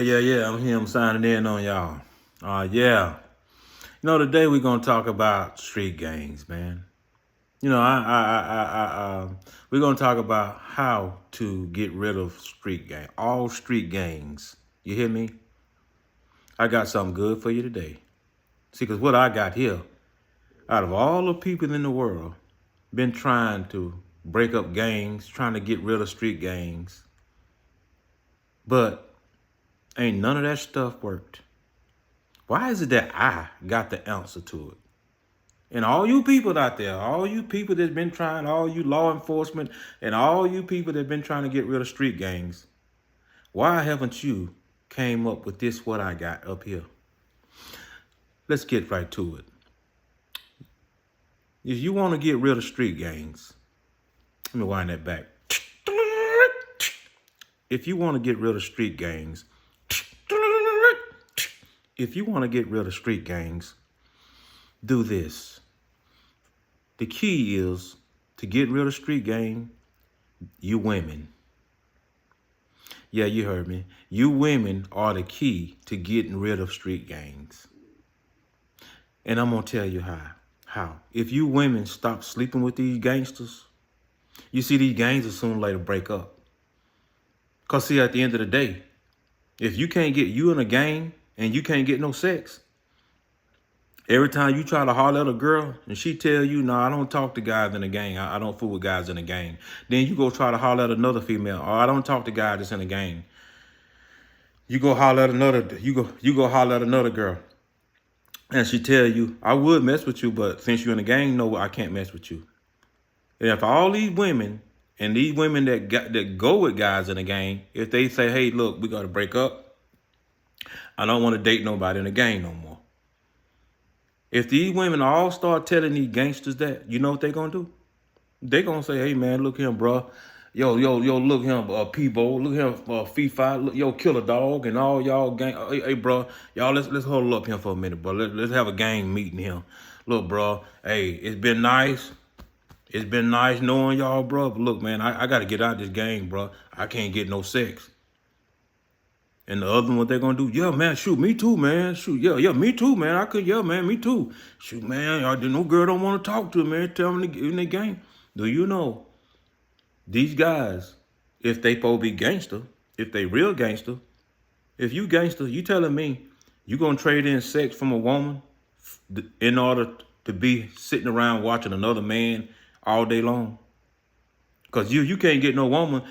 Yeah. I'm here. I'm signing in on y'all. Yeah. Today we're gonna talk about street gangs, man. We're gonna talk about how to get rid of street gang, all street gangs. You hear me? I got something good for you today. See, cause what I got here, out of all the people in the world, been trying to break up gangs, trying to get rid of street gangs, but ain't none of that stuff worked. Why is it that I got the answer to it? And all you people out there, all you people that's been trying, all you law enforcement, and all you people that been trying to get rid of street gangs, why haven't you came up with this what I got up here? Let's get right to it. If you want to get rid of street gangs, let me wind that back. If you want to get rid of street gangs, if you want to get rid of street gangs, do this. The key is to get rid of street gang, you women. Yeah, you heard me. You women are the key to getting rid of street gangs. And I'm going to tell you how. How? If you women stop sleeping with these gangsters, you see these gangs will sooner or later break up. Because see, at the end of the day, if you can't get you in a gang and you can't get no sex, every time you try to holler at a girl and she tell you, no, I don't talk to guys in a gang. I don't fool with guys in a gang. Then you go try to holler at another female. Oh, I don't talk to guys that's in a gang. You go holler at another, you go holler at another girl. And she tell you, I would mess with you, but since you're in a gang, no, I can't mess with you. And if all these women and these women that go with guys in a gang, if they say, hey, look, we got to break up. I don't want to date nobody in a gang no more. If these women all start telling these gangsters that, you know what they going to do? They going to say, hey, man, look here, bro. Yo, look him, Peebo, look him, FIFA, look, yo, Killer Dog, and all y'all gang. Hey, bro, y'all, let's hold up here for a minute, bro. Let's have a gang meeting here. Look, bro, hey, it's been nice. It's been nice knowing y'all, bro. But look, man, I got to get out of this gang, bro. I can't get no sex. And the other one, what they're going to do? Yeah, man, shoot, me too, man. Shoot, yeah, me too, man. Yeah, man, me too. Shoot, man, no girl don't want to talk to, man. Tell them in the gang. Do you know? These guys, if they supposed to be gangster, if they real gangster, if you gangster, you telling me you gonna trade in sex from a woman in order to be sitting around watching another man all day long? Cause you can't get no woman.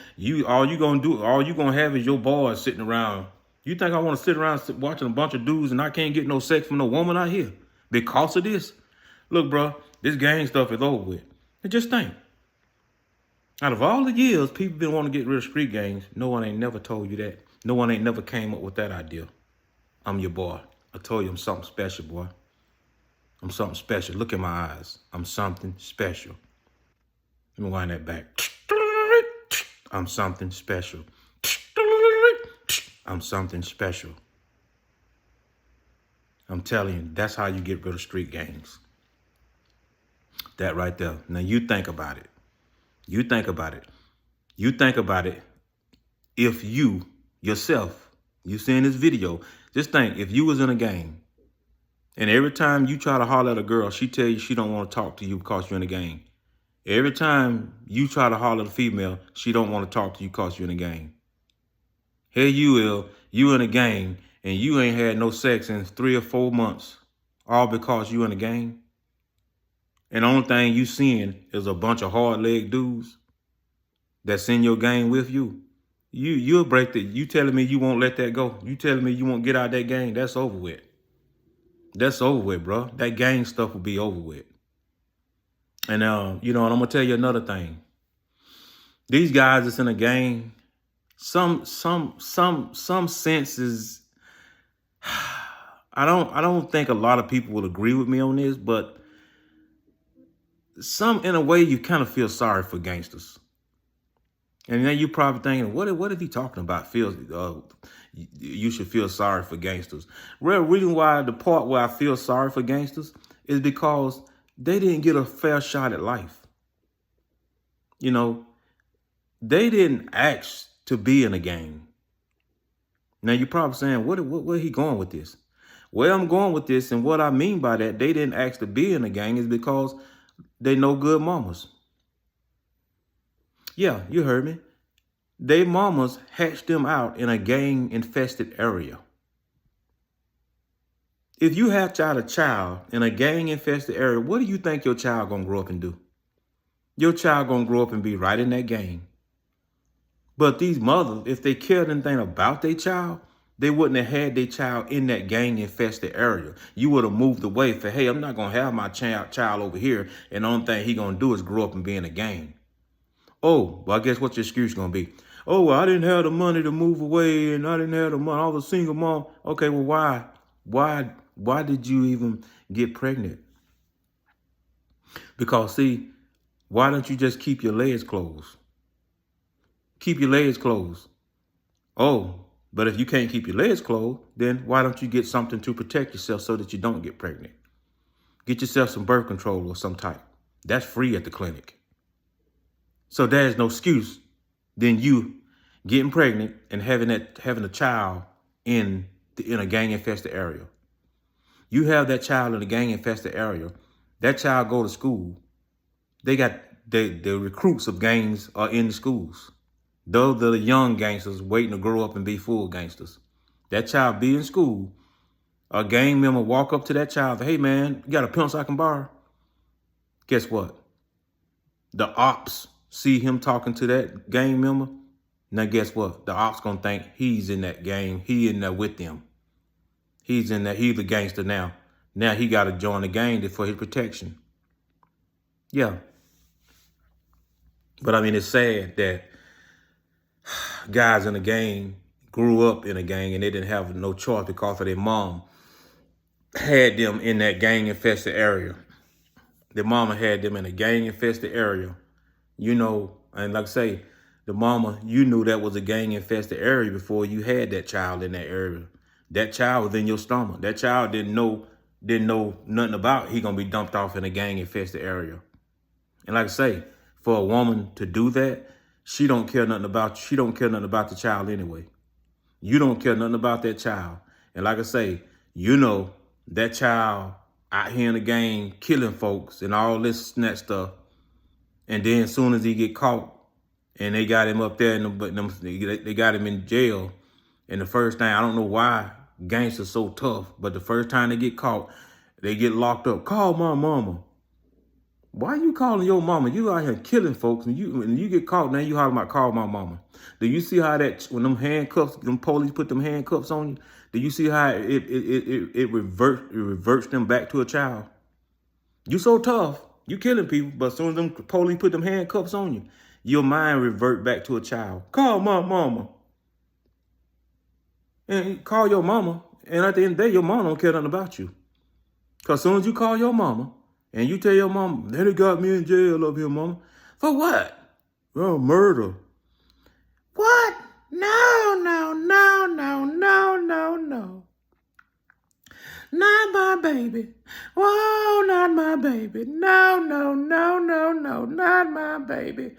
All you gonna have is your boys sitting around. You think I want to sit around watching a bunch of dudes and I can't get no sex from no woman out here because of this? Look, bro, this gang stuff is over with. And just think. Out of all the years people been wanting to get rid of street gangs, no one ain't never told you that. No one ain't never came up with that idea. I'm your boy. I told you I'm something special, boy. I'm something special. Look in my eyes. I'm something special. Let me wind that back. I'm something special. I'm something special. I'm telling you, that's how you get rid of street gangs. That right there. Now you think about it. You think about it. You think about it. If you yourself, you seeing this video, just think if you was in a gang and every time you try to holler at a girl, she tell you she don't want to talk to you because you're in a gang. Every time you try to holler at a female, she don't want to talk to you because you're in a gang. Here you in a gang and you ain't had no sex in 3 or 4 months, all because you in a gang. And the only thing you seeing is a bunch of hard-leg dudes that's in your gang with you. You'll break that. You telling me you won't let that go. You telling me you won't get out of that gang. That's over with. That's over with, bro. That gang stuff will be over with. And and I'm gonna tell you another thing. These guys that's in a gang, some senses. I don't think a lot of people will agree with me on this, but in a way you kind of feel sorry for gangsters. And then you're probably thinking, what is he talking about? You should feel sorry for gangsters. Real reason why the part where I feel sorry for gangsters is because they didn't get a fair shot at life. You know, they didn't ask to be in a gang. Now you're probably saying, where he going with this? Where I'm going with this, and what I mean by that, they didn't ask to be in a gang, is because they no good mamas. Yeah, you heard me. They mamas hatched them out in a gang-infested area. If you have a child in a gang-infested area, what do you think your child gonna grow up and do? Your child gonna grow up and be right in that gang. But these mothers, if they cared anything about their child, they wouldn't have had their child in that gang-infested area. You would have moved away for, hey, I'm not gonna have my child over here, and the only thing he gonna do is grow up and be in a gang. Oh, well, I guess what's your excuse gonna be? Oh, well, I didn't have the money to move away, and I didn't have the money. I was a single mom. Okay, well, why? Why did you even get pregnant? Because, see, why don't you just keep your legs closed? Keep your legs closed. Oh, but if you can't keep your legs closed, then why don't you get something to protect yourself so that you don't get pregnant? Get yourself some birth control or some type. That's free at the clinic. So there's no excuse than you getting pregnant and having a child in a gang-infested area. You have that child in a gang-infested area. That child go to school. They got the recruits of gangs are in the schools. Those are the young gangsters waiting to grow up and be full gangsters. That child be in school. A gang member walk up to that child, hey man, you got a pencil I can borrow? Guess what? The ops see him talking to that gang member. Now guess what? The ops gonna think he's in that gang. He in there with them. He's in there. He's a gangster now. Now he got to join the gang for his protection. Yeah. But I mean, it's sad that guys in the gang grew up in a gang and they didn't have no choice because of their mom had them in that gang-infested area. Their mama had them in a gang-infested area. You know, and like I say, the mama, you knew that was a gang-infested area before you had that child in that area. That child was in your stomach. That child didn't know nothing about he gonna be dumped off in a gang-infested area. And like I say, for a woman to do that, she don't care nothing about you. She don't care nothing about the child anyway. You don't care nothing about that child. And like I say, you know that child out here in the gang killing folks and all this and that stuff. And then as soon as he get caught and they got him up there, they got him in jail. And the first thing, I don't know why gangsters so tough, but the first time they get caught, they get locked up. Call my mama. Why you calling your mama? You out here killing folks, and you get caught, now you hollering about call my mama. Do you see how that, when them handcuffs, them police put them handcuffs on you, do you see how it reverts them back to a child? You so tough, you killing people, but as soon as them police put them handcuffs on you, your mind revert back to a child. Call my mama. And call your mama, and at the end of the day, your mama don't care nothing about you. Because as soon as you call your mama, and you tell your mama, they got me in jail up here, mama. For what? Well, murder. What? No, no, no, no, no, no, no. Not my baby. Whoa, not my baby. No, no, no, no, no, not my baby.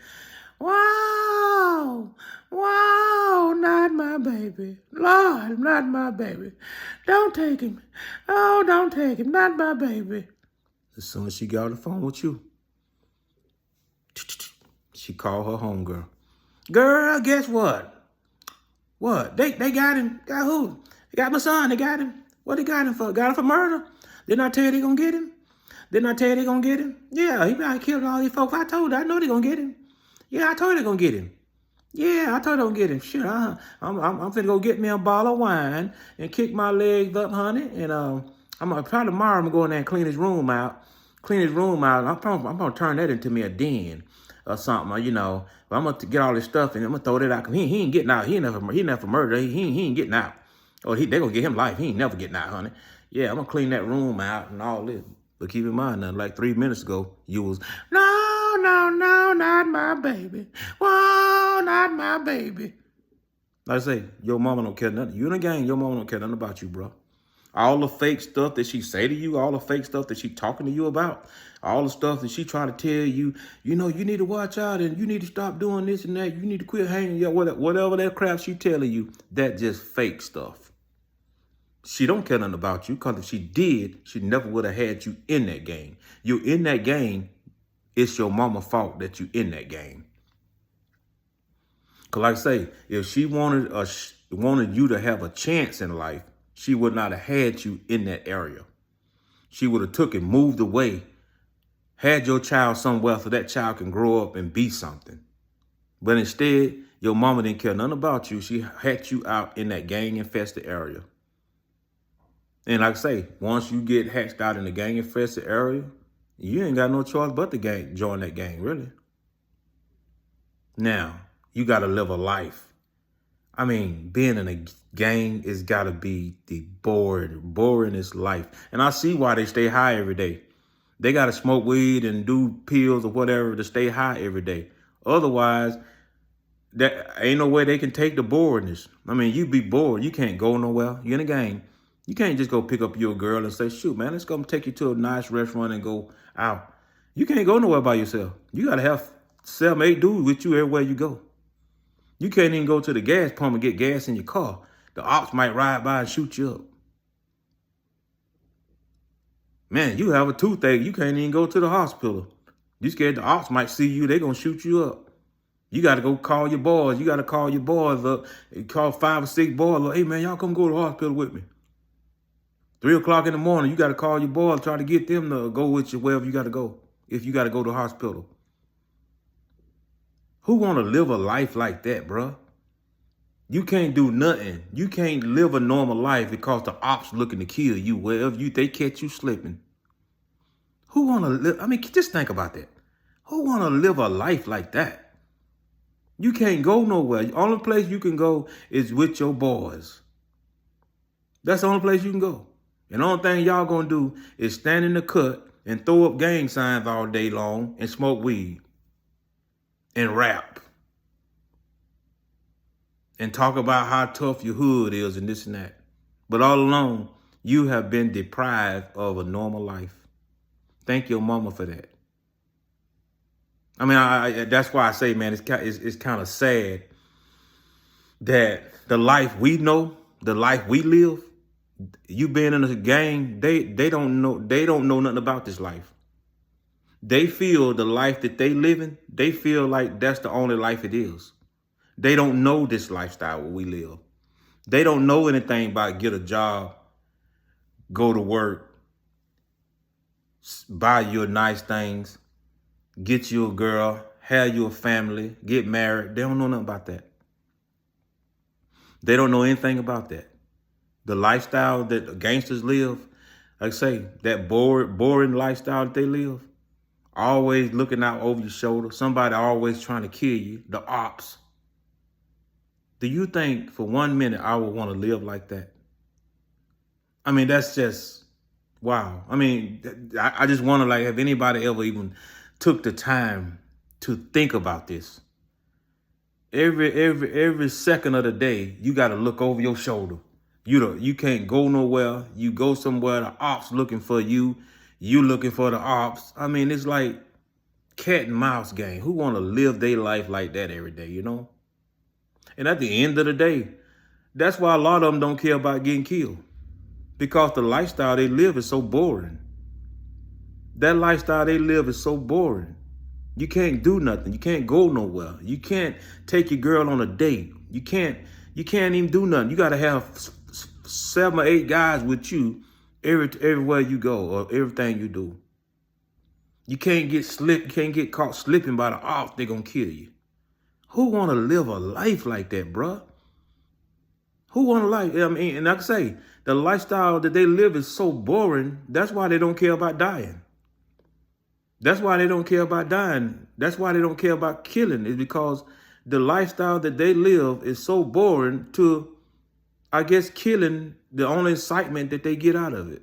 Whoa, whoa, not my baby. Lord, not my baby. Don't take him. Oh, don't take him. Not my baby. As soon as she got on the phone with you, she called her homegirl. Girl, guess what? What? They got him. Got who? They got my son. They got him. What they got him for? Got him for murder? Didn't I tell you they gonna get him? Didn't I tell you they gonna get him? Yeah, he probably killed all these folks. I told you. I know they gonna get him. Yeah, I told you they gonna get him. Yeah, I told you they gonna get him. Shit, I'm finna go get me a bottle of wine and kick my legs up, honey. And I'm gonna probably tomorrow I'm gonna go in there and clean his room out. I'm gonna turn that into me a den or something, you know. But I'm gonna get all this stuff and I'm gonna throw that out. He ain't getting out. He never murder. He ain't getting out. Oh, they gonna get him life. He ain't never getting out, honey. Yeah, I'm gonna clean that room out and all this. But keep in mind now, like 3 minutes ago, you was, no, no, no, not my baby. Whoa, not my baby. Like I say, your mama don't care nothing. You in the gang, your mama don't care nothing about you, bro. All the fake stuff that she say to you, all the fake stuff that she talking to you about, all the stuff that she trying to tell you, you know, you need to watch out and you need to stop doing this and that. You need to quit hanging, yeah, whatever that crap she telling you, that just fake stuff. She don't care nothing about you, because if she did, she never would have had you in that game. You in that game, it's your mama's fault that you in that game. Because like I say, if she wanted you to have a chance in life, she would not have had you in that area. She would have took and moved away, had your child somewhere so that child can grow up and be something. But instead, your mama didn't care nothing about you. She had you out in that gang-infested area. And like I say, once you get hatched out in the gang-infested area, you ain't got no choice but to join that gang, really. Now, you got to live a life. I mean, being in a gang is got to be the boringest life. And I see why they stay high every day. They got to smoke weed and do pills or whatever to stay high every day. Otherwise, that ain't no way they can take the boredness. I mean, you be bored. You can't go nowhere. You're in a gang. You can't just go pick up your girl and say, shoot, man, let's go take you to a nice restaurant and go out. You can't go nowhere by yourself. You got to have 7, 8 dudes with you everywhere you go. You can't even go to the gas pump and get gas in your car. The ops might ride by and shoot you up. Man, you have a toothache. You can't even go to the hospital. You scared the ops might see you. They're going to shoot you up. You got to go call your boys. You got to call your boys up. Call 5 or 6 boys. Like, hey, man, y'all come go to the hospital with me. 3 o'clock in the morning, you got to call your boys, try to get them to go with you wherever you got to go, if you got to go to the hospital. Who want to live a life like that, bruh? You can't do nothing. You can't live a normal life because the ops looking to kill you wherever they catch you slipping. Who want to live? I mean, just think about that. Who want to live a life like that? You can't go nowhere. The only place you can go is with your boys. That's the only place you can go. And the only thing y'all gonna do is stand in the cut and throw up gang signs all day long and smoke weed and rap and talk about how tough your hood is and this and that. But all along, you have been deprived of a normal life. Thank your mama for that. I mean, that's why I say, man, it's kind of sad that the life we know, the life we live, you being in a gang, they don't know nothing about this life. They feel the life that they living, they feel like that's the only life it is. They don't know this lifestyle where we live. They don't know anything about get a job, go to work, buy you nice things, get you a girl, have you a family, get married. They don't know nothing about that. They don't know anything about that. The lifestyle that the gangsters live, like I say, that boring lifestyle that they live, always looking out over your shoulder, somebody always trying to kill you, the ops. Do you think for 1 minute I would want to live like that? I mean, that's just, wow. I mean, I just wonder, like, have anybody ever even took the time to think about this? Every second of the day, you got to look over your shoulder. You can't go nowhere. You go somewhere, the ops looking for you. You looking for the ops. I mean, it's like cat and mouse game. Who want to live their life like that every day, you know? And at the end of the day, that's why a lot of them don't care about getting killed. Because the lifestyle they live is so boring. That lifestyle they live is so boring. You can't do nothing. You can't go nowhere. You can't take your girl on a date. You can't even do nothing. You got to have 7 or 8 guys with you everywhere you go or everything you do. You can't get caught slipping by the ops. They're going to kill you. Who want to live a life like that, bruh? Who want a life? I mean, and like I say, the lifestyle that they live is so boring. That's why they don't care about dying. That's why they don't care about dying. That's why they don't care about killing. It's because the lifestyle that they live is so boring to, I guess, killing the only excitement that they get out of it.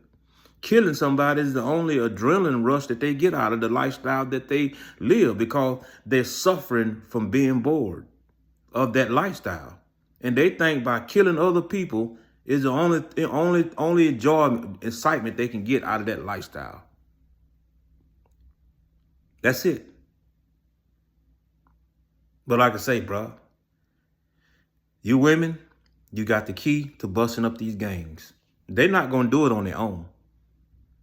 Killing somebody is the only adrenaline rush that they get out of the lifestyle that they live because they're suffering from being bored of that lifestyle. And they think by killing other people It's the only enjoyment, excitement they can get out of that lifestyle. That's it. But like I say, bro, you women, you got the key to busting up these gangs. They're not gonna do it on their own.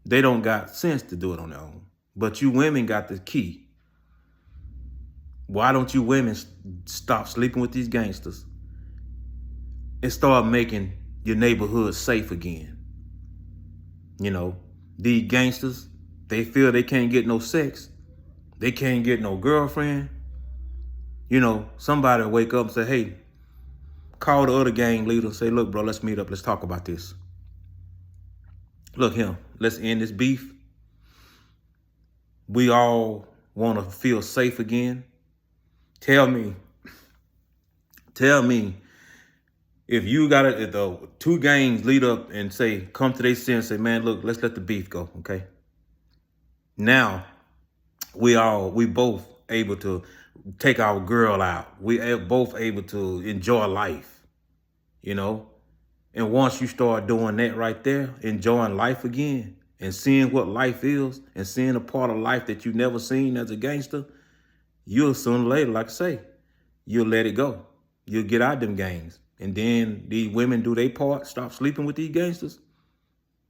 They don't got sense to do it on their own. But you women got the key. Why don't you women stop sleeping with these gangsters and start making your neighborhood safe again? You know, these gangsters, they feel they can't get no sex. They can't get no girlfriend. You know, somebody will wake up and say, hey, call the other gang leader and say, look, bro, let's meet up. Let's talk about this. Look, let's end this beef. We all want to feel safe again. Tell me if you got if the two gangs lead up and say, come to their sense, say, man, look, let's let the beef go, okay? Now, we both able to take our girl out. We are both able to enjoy life, you know? And once you start doing that right there, enjoying life again and seeing what life is and seeing a part of life that you never seen as a gangster, you'll sooner or later, like I say, you'll let it go. You'll get out them gangs. And then these women do their part, stop sleeping with these gangsters.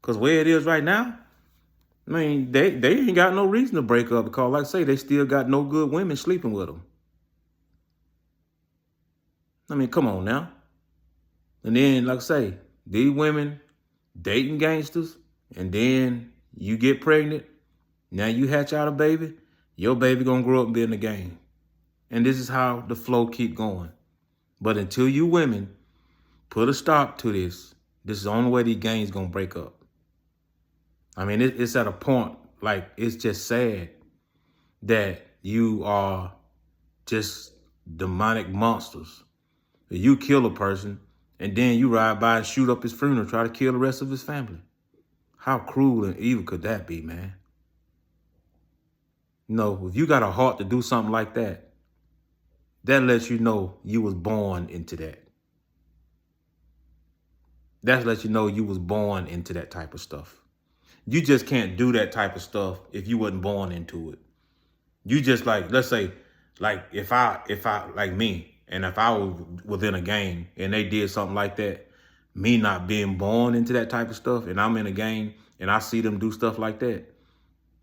Because where it is right now, I mean, they ain't got no reason to break up because, like I say, they still got no good women sleeping with them. I mean, come on now. And then, like I say, these women dating gangsters, and then you get pregnant. Now you hatch out a baby. Your baby gonna grow up and be in the gang. And this is how the flow keep going. But until you women put a stop to this, this is the only way these gangs gonna break up. I mean, it's at a point, like, it's just sad that you are just demonic monsters. You kill a person, and then you ride by and shoot up his funeral, try to kill the rest of his family. How cruel and evil could that be, man? No, if you got a heart to do something like that, that lets you know you was born into that. That lets you know you was born into that type of stuff. You just can't do that type of stuff if you wasn't born into it. You just like, let's say, like if I like me, and if I was within a gang and they did something like that, me not being born into that type of stuff, and I'm in a gang and I see them do stuff like that,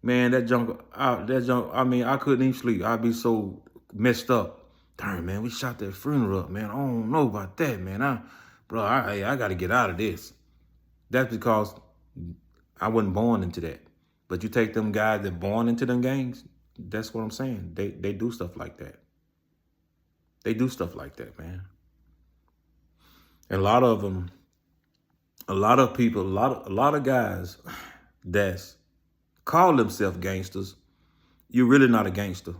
man, that junk, I mean, I couldn't even sleep. I'd be so messed up. Darn, man, we shot that funeral up, man. I don't know about that, man. I got to get out of this. That's because I wasn't born into that. But you take them guys that born into them gangs, that's what I'm saying. They do stuff like that. They do stuff like that, man. And a lot of them, a lot of people, a lot of guys that's call themselves gangsters, you're really not a gangster.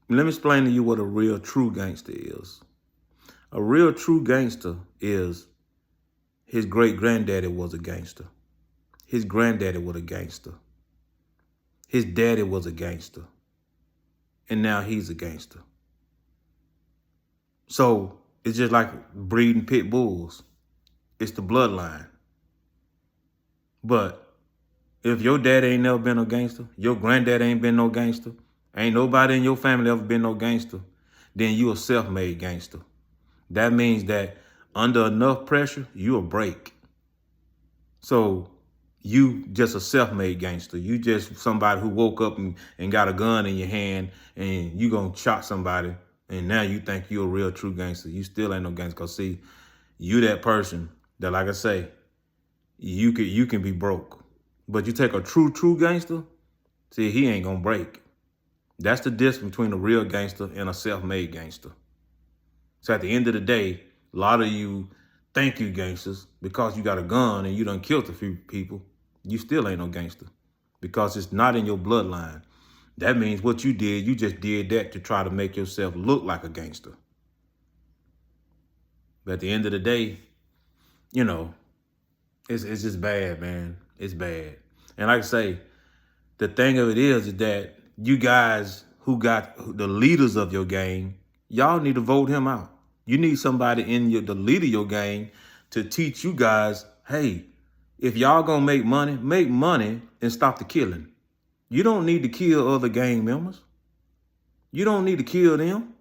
Let me explain to you what a real true gangster is. A real true gangster is his great granddaddy was a gangster. His granddaddy was a gangster. His daddy was a gangster. And now he's a gangster. So it's just like breeding pit bulls. It's the bloodline. But if your daddy ain't never been no gangster, your granddad ain't been no gangster, ain't nobody in your family ever been no gangster, then you a self-made gangster. That means that under enough pressure, you'll break. So you just a self-made gangster. You just somebody who woke up and got a gun in your hand and you gonna shot somebody, and now you think you're a real true gangster. You still ain't no gangster. Cause see, you that person that, like I say, you can be broke. But you take a true gangster, see, he ain't gonna break. That's the difference between a real gangster and a self-made gangster. So at the end of the day, a lot of you think you gangsters because you got a gun and you done killed a few people. You still ain't no gangster because it's not in your bloodline. That means what you did, you just did that to try to make yourself look like a gangster. But at the end of the day, you know, it's just bad, man. It's bad. And like I say, the thing of it is that you guys who got the leaders of your gang, y'all need to vote him out. You need somebody in the leader of your gang to teach you guys, hey, if y'all gonna make money and stop the killing. You don't need to kill other gang members. You don't need to kill them.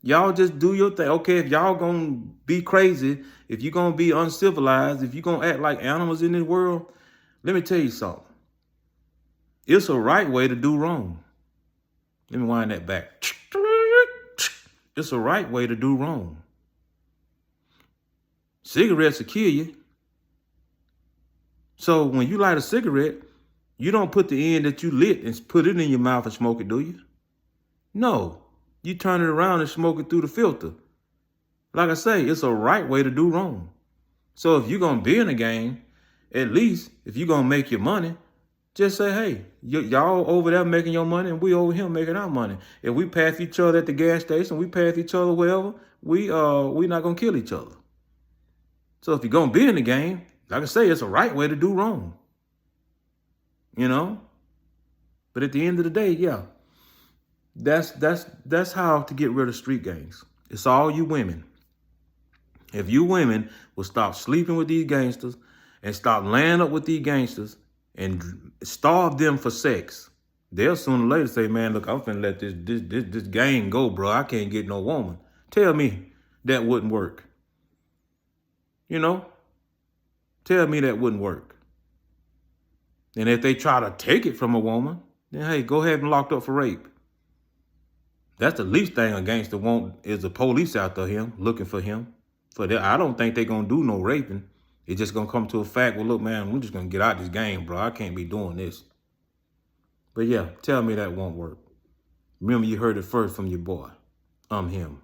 Y'all just do your thing. Okay, if y'all gonna be crazy, if you're gonna be uncivilized, if you're gonna act like animals in this world, let me tell you something. It's a right way to do wrong. Let me wind that back. It's a right way to do wrong. Cigarettes will kill you. So when you light a cigarette, you don't put the end that you lit and put it in your mouth and smoke it, do you? No. You turn it around and smoke it through the filter. Like I say, it's a right way to do wrong. So if you're going to be in a gang, at least if you're going to make your money, just say, hey, y'all over there making your money and we over here making our money. If we pass each other at the gas station, we pass each other wherever, we not going to kill each other. So if you're going to be in the game, like I say, it's a right way to do wrong. You know? But at the end of the day, yeah, that's how to get rid of street gangs. It's all you women. If you women will stop sleeping with these gangsters and stop laying up with these gangsters and starve them for sex, they'll sooner or later say, man, look, I'm finna let this gang go, bro. I can't get no woman. Tell me that wouldn't work. You know? Tell me that wouldn't work. And if they try to take it from a woman, then hey, go ahead and locked up for rape. That's the least thing a gangster want is the police out there looking for him. I don't think they're going to do no raping. It's just going to come to a fact, well, look, man, we're just going to get out this game, bro. I can't be doing this. But yeah, tell me that won't work. Remember, you heard it first from your boy. I'm him.